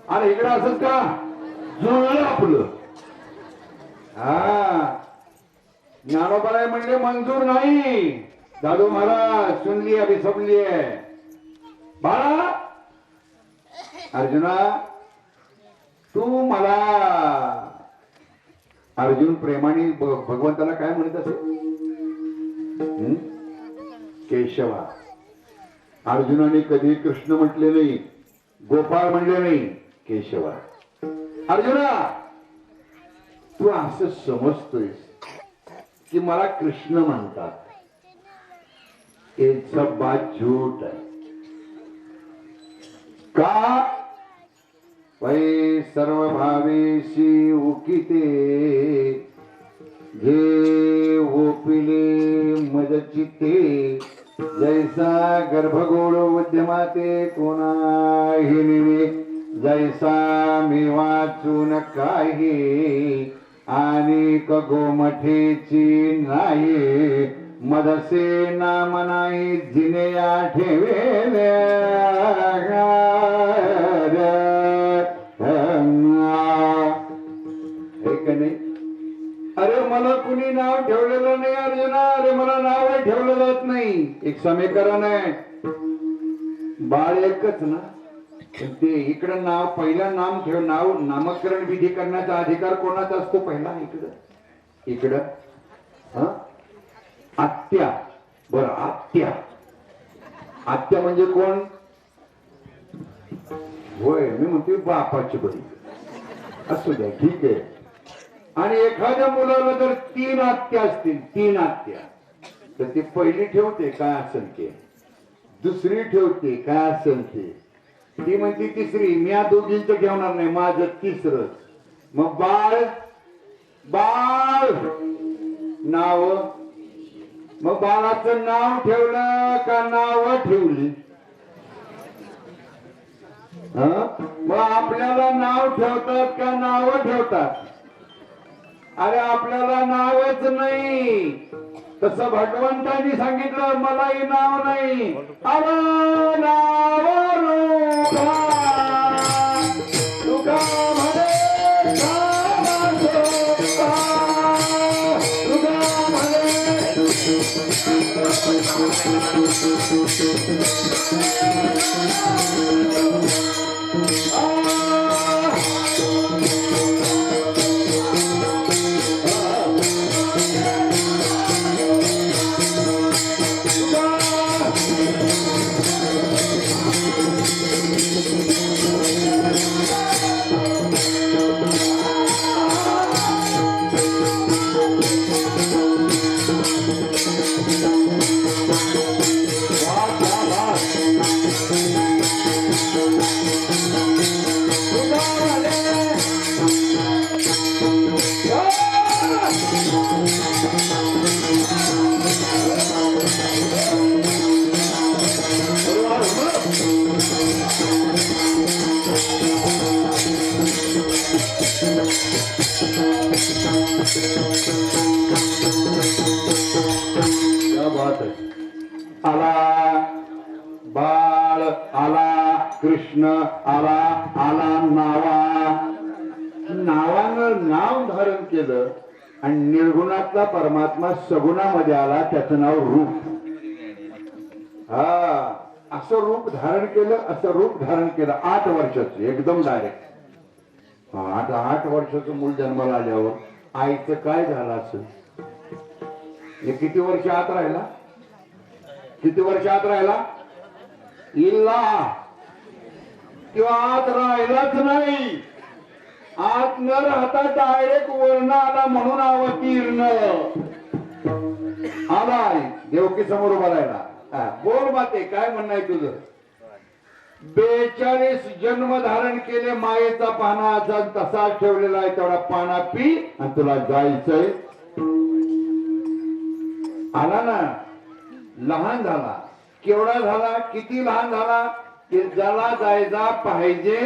अरे इकडे असंच का जुळलं आपलं. हा, ज्ञानोबा म्हणले मंजूर नाही. दादू महाराज सुनली अभी सबली आहे. बाळा अर्जुना, तू मला, अर्जुन प्रेमाने भगवंताला काय म्हणत असे? केशवा. अर्जुनाने कधी कृष्ण म्हटले नाही, गोपाळ म्हणले नाही, केशवा. अर्जुना, तू असं समजतोयस की मला कृष्ण म्हणतात, हे सब बात झूठ है. का? वै सर्व भावेशी उकिते जे ओपिले मजचिते जैसा गर्भगोळ उद्यमाते कोणाही निवे जैसा मी वाचून काही आणि गोमठेची नाही मदसे नाम नाही जिने ठेवेले नाही. अरे मला कुणी नाव ठेवलेलं नाही अर्जुना. अरे मला नाव ठेवलं जात नाही. एक समीकरण आहे. बाळ एकच ना. ते इकडं नाव पहिलं नाम ठेव नाव नामकरण विधी करण्याचा अधिकार कोणाचा असतो पहिला इकडं आत्या. बर आत्या. आत्या म्हणजे कोण? होय मी म्हणते बापाची बरी. असू द्या ठीक आहे. आणि एखाद्या मुलाला जर 3 आत्या असतील 3 आत्या तर ती पहिली ठेवते काय असेल ते. दुसरी ठेवते काय असेल ते. ती म्हणते तिसरी. मी या दोघींचं ठेवणार नाही माझं तिसरंच. मग बाळ बाळ नाव. मग बाळाचं नाव ठेवलं का नाव ठेवली? मग आपल्याला नाव ठेवतात का नाव ठेवतात? अरे आपल्याला नावच नाही. तसं भगवंतांनी सांगितलं मलाही नाव नाही. अरे नाव तुका म्हणे आला बाळ आला कृष्ण आला आला नावानं नाव धारण केलं आणि निर्गुणातला परमात्मा सगुणामध्ये आला. त्याचं नाव रूप. असं रूप धारण केलं. असं रूप धारण केलं 8 वर्षाचं एकदम डायरेक्ट. 8 वर्षाचं मूल जन्माला आल्यावर आईचं काय झालं असं? किती वर्ष आत राहिला? किती वर्ष आत राहिला? इल्ला किंवा आत राहिलाच नाही. आत न राहता डायरेक्ट वर्ण आला म्हणून अवतीर्ण आलाय. देवकी समोर उभा राहिला. बोल माते काय म्हणणं आहे तुझं? 42 जन्म धारण केले मायेचा पाना तसा ठेवलेला आहे. तेवढा पाना पी आणि तुला जायचंय. आला ना. लहान झाला. केवढा झाला? किती लहान झाला? की ज्याला जायचा पाहिजे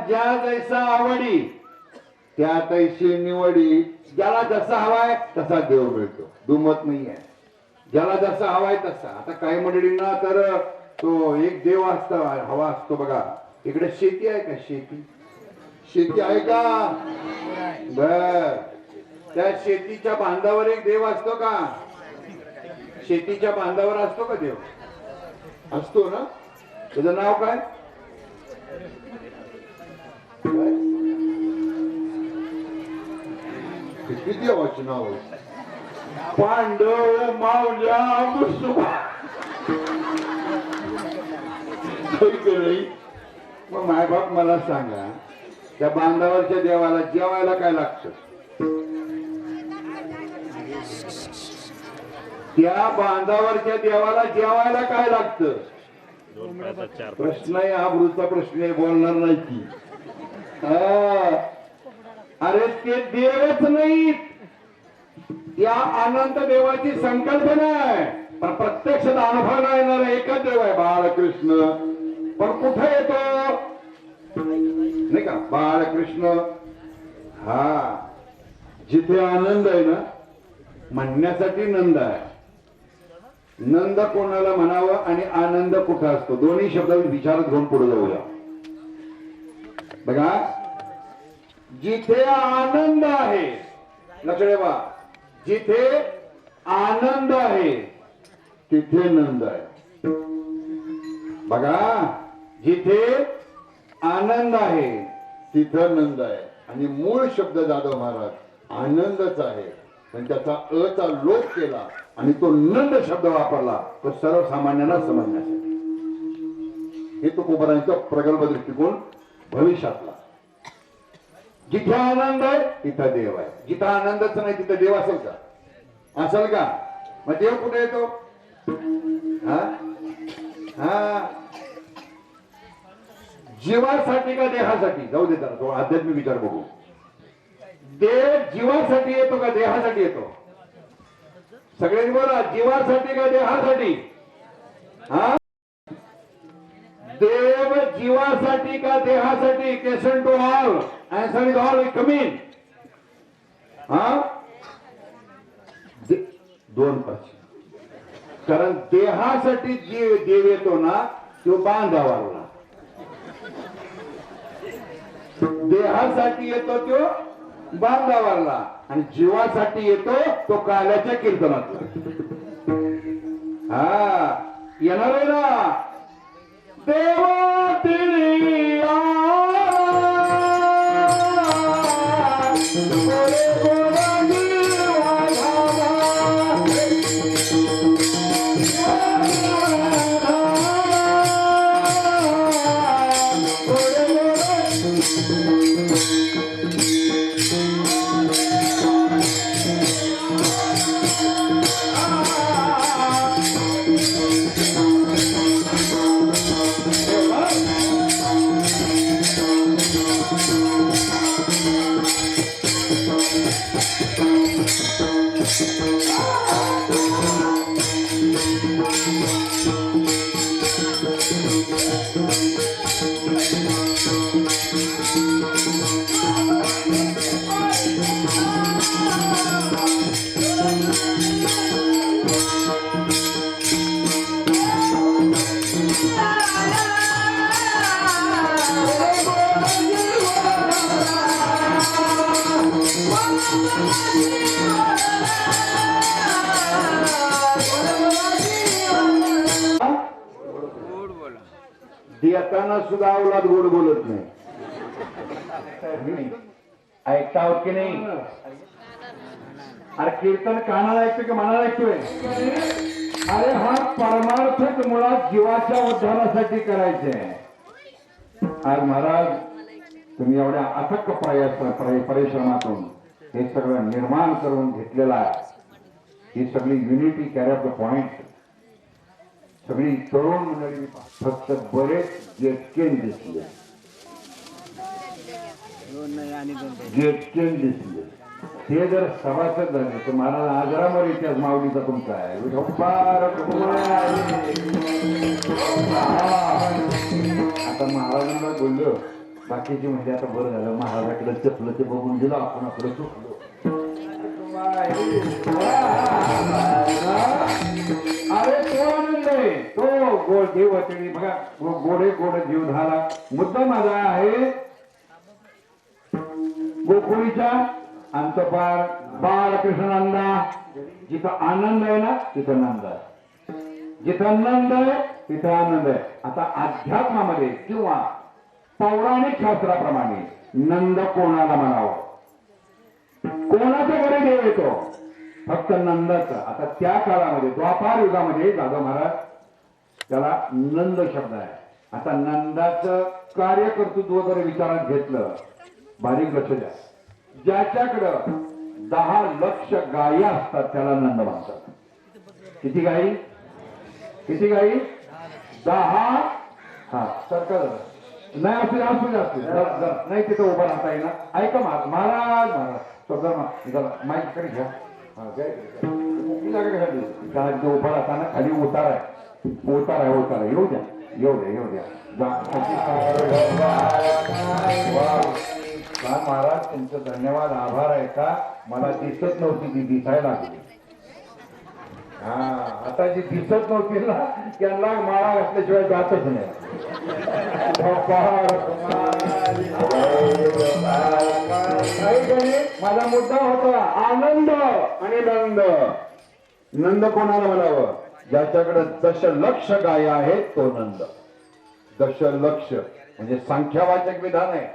ज्या जैसा आवडी त्या तैशी निवडी. ज्याला जसा हवाय तसा देव मिळतो. दुमत नाहीये. ज्याला जसा हवाय तसा. आता काही मंडळींना तर तो एक देव असतो हवा असतो बघा. इकडे शेती आहे का? शेती आहे का? बर. त्या शेतीच्या बांधावर एक देव असतो का? शेतीच्या बांधावर असतो का देव? असतो ना. त्याचं नाव काय? किती देवाचे नाव आहे? पांडव मावल्या मग मायबाप मला सांगा त्या बांधावरच्या देवाला जेवायला काय लागतं? त्या बांधावरच्या देवाला जेवायला काय लागतं? प्रश्न आहे. हा वृत्ता प्रश्न आहे. बोलणार नाही की. अरे ते देवच नाही. त्या अनंत देवाची संकल्पना आहे. पण प्रत्यक्षात अनुभवाला येणार एकच देव आहे बाळकृष्ण. पण कुठे येतो नाही का बाळकृष्ण? जिथे आनंद आहे ना म्हणण्यासाठी नंद आहे. नंद कोणाला म्हणावं आणि आनंद कुठं असतो दोन्ही शब्द विचारात घेऊन पुढे जाऊया. बघा, जिथे आनंद आहे, लक्ष ठेवा, जिथे आनंद आहे तिथे नंद आहे. बघा, जिथे आनंद आहे तिथं नंद आहे. आणि मूळ शब्द जाधव महाराज आनंदच आहे, पण त्याचा अचा लोप केला आणि तो नंद शब्द वापरला तो सर्वसामान्यांना समजण्यासाठी. हे तुकोबारांचा प्रगल्भ दृष्टिकोन भविष्यातला. जिथे आनंद आहे तिथं देव आहे. जिथं आनंदच नाही तिथं देव असेल का? असेल का? मग देव कुठे येतो? जीवासाठी का देहासाठी? जाऊ दे जरा, तो आध्यात्मिक विचार बघू. देव जीवासाठी येतो का देहासाठी येतो? सगळ्यांनी बोला, जीवासाठी का देहासाठी? हा, देव जीवासाठी का देहासाठी? Question to all, answer is all coming. हा, दोन प्रश्न. कारण देहासाठी जीव देव येतो ना, तो बांधावाला. देहासाठी येतो तो बांधावाला आणि जीवासाठी येतो तो काल्याच्या कीर्तनातला. हा, येणार आहे ना, देवा तिरी देताना सुद्धा अवलाद गोड बोलत नाही. ऐकता आहोत की नाही? अरे कीर्तन कानाला ऐकतो की मनाला ऐकतोय? अरे हा परमार्थच मुळात जीवाच्या उद्धारासाठी करायचे. आज महाराज तुम्ही एवढ्या अथक परिश्रमातून हे सगळं निर्माण करून घेतलेलं आहे. ही सगळी unity carry of the point. सगळी तरुण मंडळी फक्त बरेच गेटकेन दिसले. गेटकेन दिसले. ते जर सभासद झाले तर महाराज आजरामर इतिहास माऊलीचा तुमचा आहे. आता महाराजांना बोललो, बाकीची म्हणजे आता बरं झालं महाराजाकडे चपलं ते बघून दिलं, आपण आपलं चुकलो. अरे तो आनंद आहे, तो गोड देव होते. बघा, गोडे गोड जीव झाला. मुद्दा माझा आहे गोकुळीचा अंतपार बालकृष्णानंदा. जिथं आनंद आहे ना तिथं नंद आहे. जिथं नंद आहे तिथं आनंद आहे. आता अध्यात्मामध्ये किंवा पौराणिक शास्त्राप्रमाणे नंद कोणाला म्हणावं? कोणाच्या घरी देव येतो? फक्त नंदाचा. आता त्या काळामध्ये द्वापार युगामध्ये जाधव महाराज त्याला नंद शब्द आहे. आता नंदाचं कार्यकर्तृत्व जर विचारात घेतलं, बारीक लक्ष द्या, ज्याच्याकडं 10 लक्ष गायी असतात त्याला नंद म्हणतात. किती गायी? किती गायी? 10. हा, सरकार नाही असू असू नाही तिथं उभं राहता येईल. ऐका महाराज महाराज माईकडे घ्या. उभा राहताना खाली उतार आहे. उतार आहे, उतार आहे. येऊ द्या, येऊ द्या, येऊ द्या. महाराज तुमचं धन्यवाद, आभार आहे. का मला दिसत नव्हती ती दिसायला लागली. आता जी दिसत नव्हती ना त्यांना माळा घातल्याशिवाय जातच नाही. माझा मुद्दा होता आनंद आणि नंद. नंद कोणाला म्हणावं? ज्याच्याकडे दशलक्ष गाय आहेत तो नंद. दशलक्ष म्हणजे संख्यावाचक विधान आहे.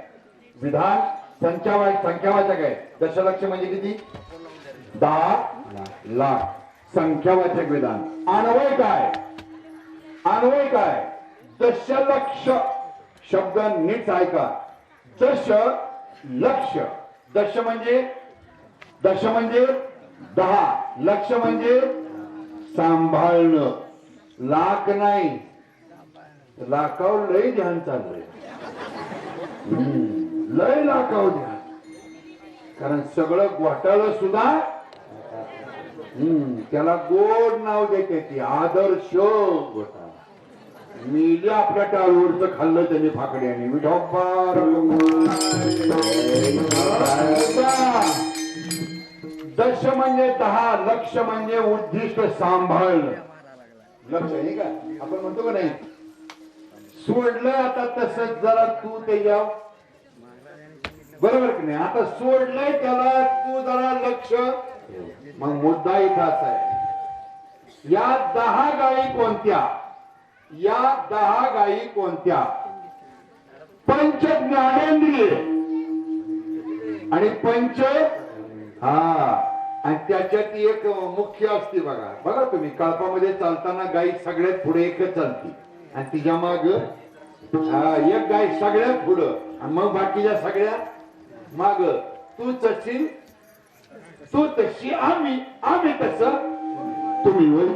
विधान संख्यावाचक आहे. दशलक्ष म्हणजे किती? 10 लाख. संख्यावाचक विधान. अन्वय काय? अन्वय काय? दशलक्ष शब्द नीट ऐका. दशलक्ष. दश म्हणजे 10, लक्ष म्हणजे सांभाळणं. लाख नाही, लाखावर लय ध्यान चाललंय. लय लाखावर ध्यान. कारण सगळं घोटाळं सुद्धा त्याला गोड नाव देते ती आदर्श घोटाळा. मिली आपल्या टाळूवरच खाल्लं त्याने फाकड्याने. दश म्हणजे 10, लक्ष म्हणजे उद्दिष्ट सांभाळणं. लक्ष आहे का? आपण म्हणतो का नाही सोडलं आता तसंच जरा तू त्याच्या बरोबर की नाही. आता सोडलंय त्याला तू जरा लक्ष. मग मुद्दा इथं असा आहे. या 10 गायी कोणत्या? या 10 गायी कोणत्या? पंच ज्ञानेंद्रिय आणि पंच आणि त्याच्यात एक मुख्य असते. बघा बघा तुम्ही कळपामध्ये चालताना गाई सगळ्यात पुढे एकच चालती आणि तिच्या माग एक गाय सगळ्यात पुढं आणि मग बाकीच्या सगळ्या माग. तू तशी तू तशी आम्ही तस तुम्ही होय.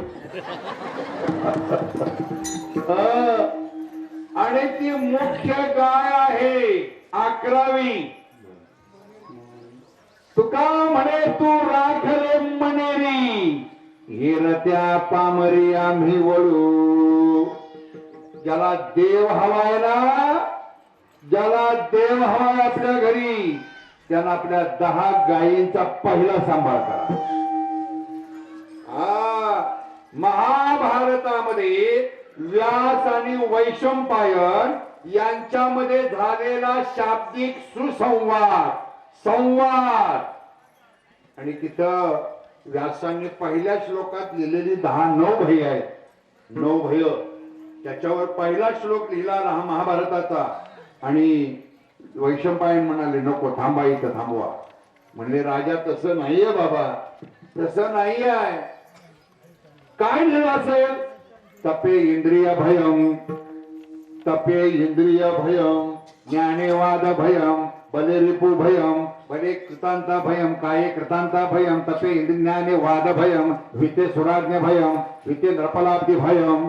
आणि ती मुख्य गाय आहे 11वी. तुका म्हणे तू राखले मनेरी हेरत्या पामरी आम्ही वळू. ज्याला देव हवाय ना, ज्याला देव हवाय आपल्या घरी त्यानं आपल्या 10 गायींचा पहिला सांभाळ करा. महाभारतामध्ये व्यास आणि वैशंपायन यांच्यामध्ये झालेला शाब्दिक संवाद आणि तिथं व्यासांनी पहिल्या श्लोकात लिहिलेली 9 भय आहेत. 9 भय त्याच्यावर पहिला श्लोक लिहिला महाभारताचा. आणि वैशंपायन म्हणाले नको थांबा, इथं थांबवा. म्हणले राजा तसं नाहीये बाबा, तसं नाही आहे. काय लिहिलं असेल? तपे इंद्रिय भयम, तपे इंद्रिय भयम, ज्ञानेवाद भयम, बले रिपु भयम, बले कृतांता भयम, काये कृतांता भयम, तपे ज्ञाने वाद भयम, विते सुराज्ञ भयम, विते नृपलाब्धी भयम.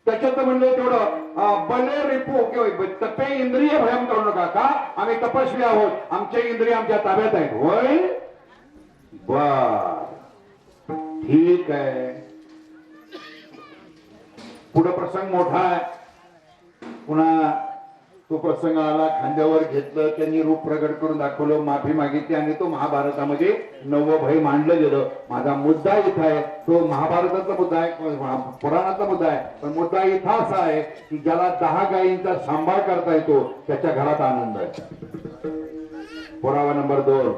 त्याच्यात म्हणले तेवढं बले रिपू किंवा तपे इंद्रिय भयम करू नका. का? आम्ही तपस्वी आहोत, आमचे इंद्रिय आमच्या ताब्यात आहेत. होय बर ठीक आहे. पुढे प्रसंग मोठा आहे. पुन्हा तो प्रसंग आला, खांद्यावर घेतलं, त्यांनी रूप प्रगट करून दाखवलं, माफी मागितली आणि तो महाभारतामध्ये 9 भय मांडलं गेलं. माझा मुद्दा इथं आहे, तो महाभारताचा मुद्दा आहे, पुराणाचा मुद्दा आहे. पण मुद्दा इथं असा आहे की ज्याला 10 गायींचा सांभाळ करता येतो त्याच्या घरात आनंद आहे. पुरावा नंबर 2.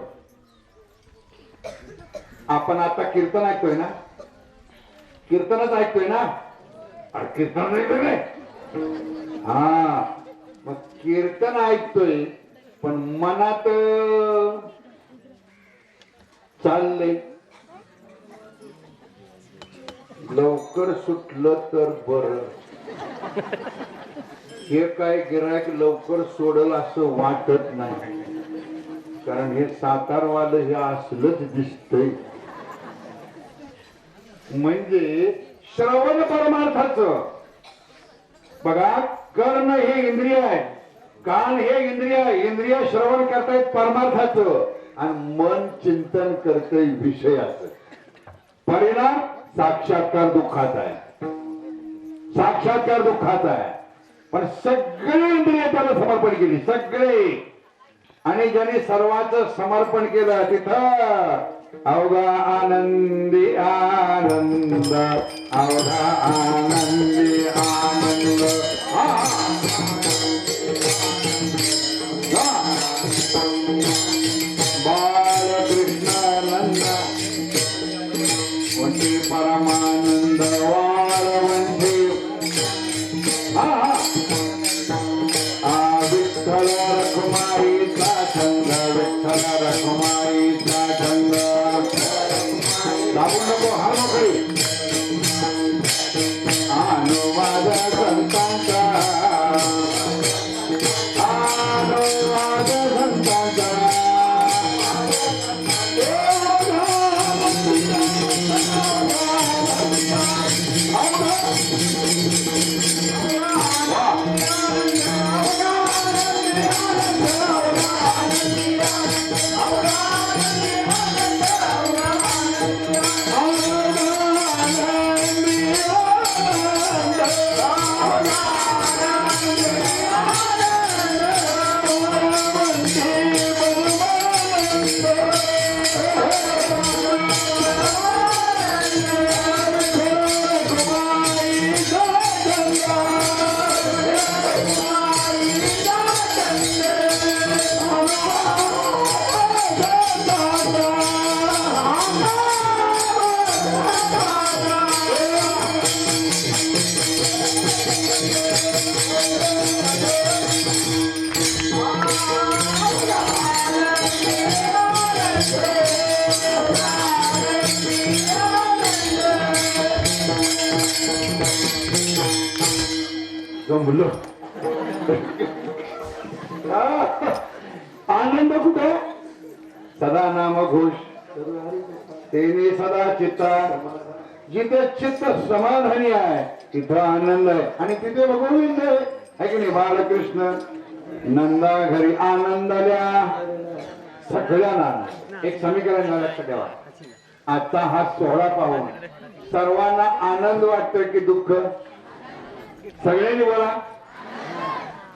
आपण आता कीर्तन ऐकतोय ना, कीर्तनच ऐकतोय ना. अरे कीर्तन ऐकतोय नाही. मग कीर्तन ऐकतोय पण मनात चाललंय लवकर सुटलं तर बर. हे काय गिरायक लवकर सोडल असं वाटत नाही. कारण हे सातारवालं हे असलंच दिसतंय. म्हणजे श्रवण परमार्थाचं बघा. कर्ण हे इंद्रिय आहे, कान हे इंद्रिय आहे. इंद्रिय श्रवण करतायत परमार्थाचं आणि मन चिंतन करतय विषयाचं. परिणाम साक्षात्कार दुःखाचा आहे. साक्षात्कार दुःखाचा आहे. पण सगळे इंद्रिय त्याला समर्पण केली, सगळे. आणि ज्याने सर्वांचं समर्पण केलं तिथं अवघा आनंदी आनंद, अवघा आनंदी आनंद. बाळकृष्ण नंद वंशी परमानंद वाळवंशी. विठ्ठल रखुमाईचा छंद, विठ्ठल रखुमाईचा छंद. दाबू नको हा नोकरी. अनुवाद संतांचा, अनुवाद संतांचा. बोललो आनंद कुठे? सदा नाम घोष तेने सदा चित्ता. जिथे चित्त समाधानी आहे तिथं आनंद आहे आणि तिथे गोविंद आहे की नाही. बाळकृष्ण नंदा घरी आनंदाल्या सगळ्यांना. एक समीकरण लक्षात ठेवा. आजचा हा सोहळा पाहून सर्वांना आनंद वाटतोय की दुःख? सगळ्यांनी बोला.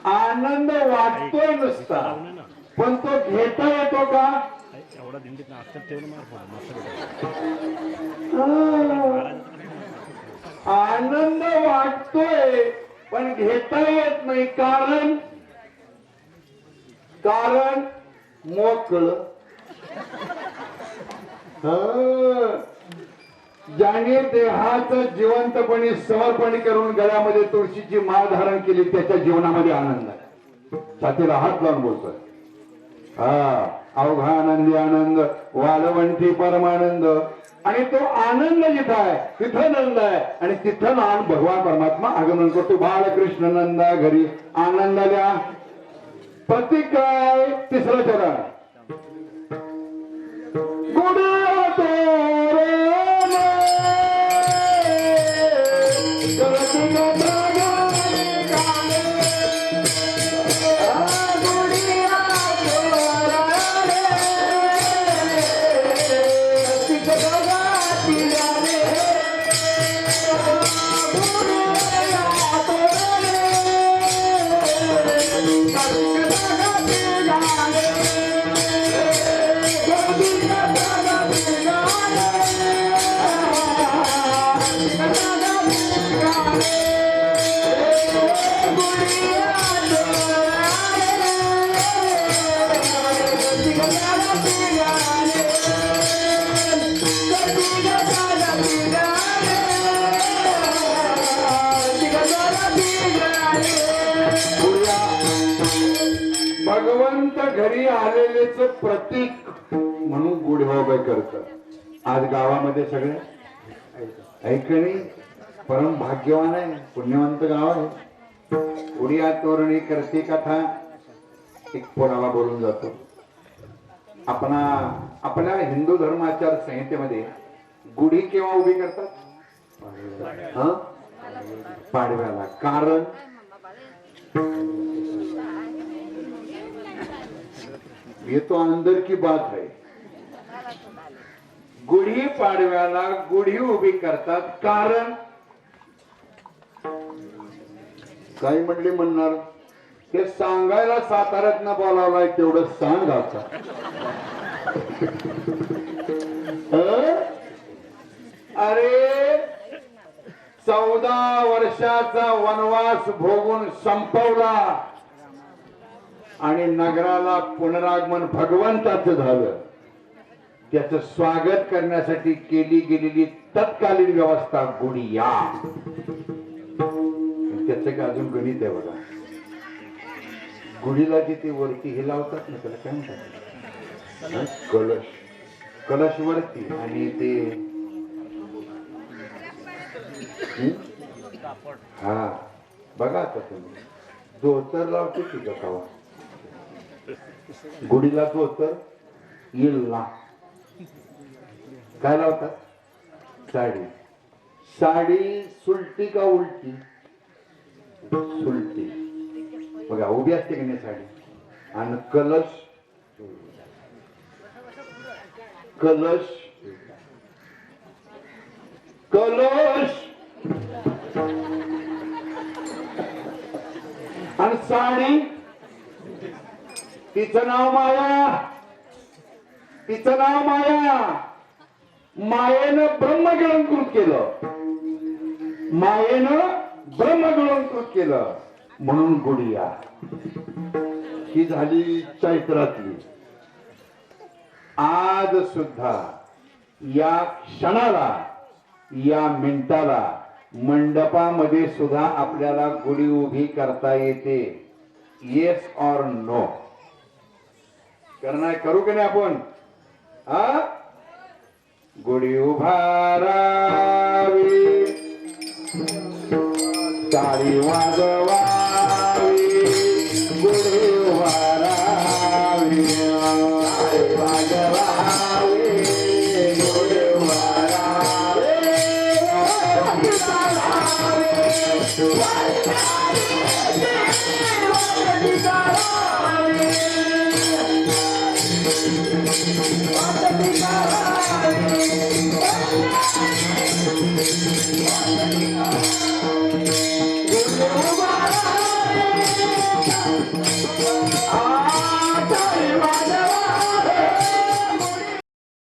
आनंद वाटतोय नुसता, पण तो घेता येतो का? आनंद वाटतोय पण घेता येत नाही. कारण कारण मोकळ. ज्याने देहाचं जिवंतपणे समर्पण करून गळ्यामध्ये तुळशीची माळ धारण केली त्याच्या जीवनामध्ये आनंद आहे. छातीला हात लावून बोलतोय. अवघा आनंदी आनंद, वाळवंटी परमानंद. आणि तो आनंद जिथं आहे तिथं नंद आहे आणि तिथं नाम भगवान परमात्मा आगमन करतो. बाळकृष्ण नंदा घरी आनंदाल्या. प्रतीक काय? तिसरं चरण. भगवंत घरी आलेलेच प्रतीक म्हणून गुढी करत. आज गावामध्ये सगळे ऐकणी परम भाग्यवान आहे, पुण्यवंत गाव आहे. उडिया तोरणी करती कथा. एक पोराला बोलून जातो. आपल्या हिंदू धर्माचार संहितेमध्ये गुढी केव्हा उभी करतात? पाडव्याला. कारण ये तो अंदर की बात है. गुढी पाडव्याला गुढी उभी करतात. कारण काही म्हणली म्हणणार ते सांगायला साताऱ्यात न बोलावलाय तेवढं सांग आता. अरे 14 वर्षाचा वनवास भोगून संपवला आणि नगराला पुनरागमन भगवंताचं झालं. त्याचं स्वागत करण्यासाठी केली गेलेली तत्कालीन व्यवस्था गुडिया. त्याचं का अजून गणित आहे बघा. गुढीला जे ते वरती हे लावतात ना, त्याला काय म्हणतात, कलश. कलश वरती आणि ते हा बघा आता तुम्ही धोतर लावते की का गुढीला धोतर येईल ना. काय लावतात? साडी. साडी सुलटी का उलटी? सुलटी. बघा उभी असते की नाही साडी. आणि कलश, कलश, कलश आणि साडी. तिचं नाव माया. तिचं नाव माया. मायेनं ब्रह्म गिळंकृत केलं. मायेनं ब्रह्म गिळंकृत केलं म्हणून गुडिया. ही झाली चैत्रातली. आज सुद्धा या क्षणाला, या मिनिटाला मंडपामध्ये सुद्धा आपल्याला गुढी उभी करता येते. Yes or no? करणार करू की नाही आपण? हा, गुढी उभारावी, टाळी वाजवावी, गुढी उभारावी, टाळी वाजवावी, गुढी उभारावी.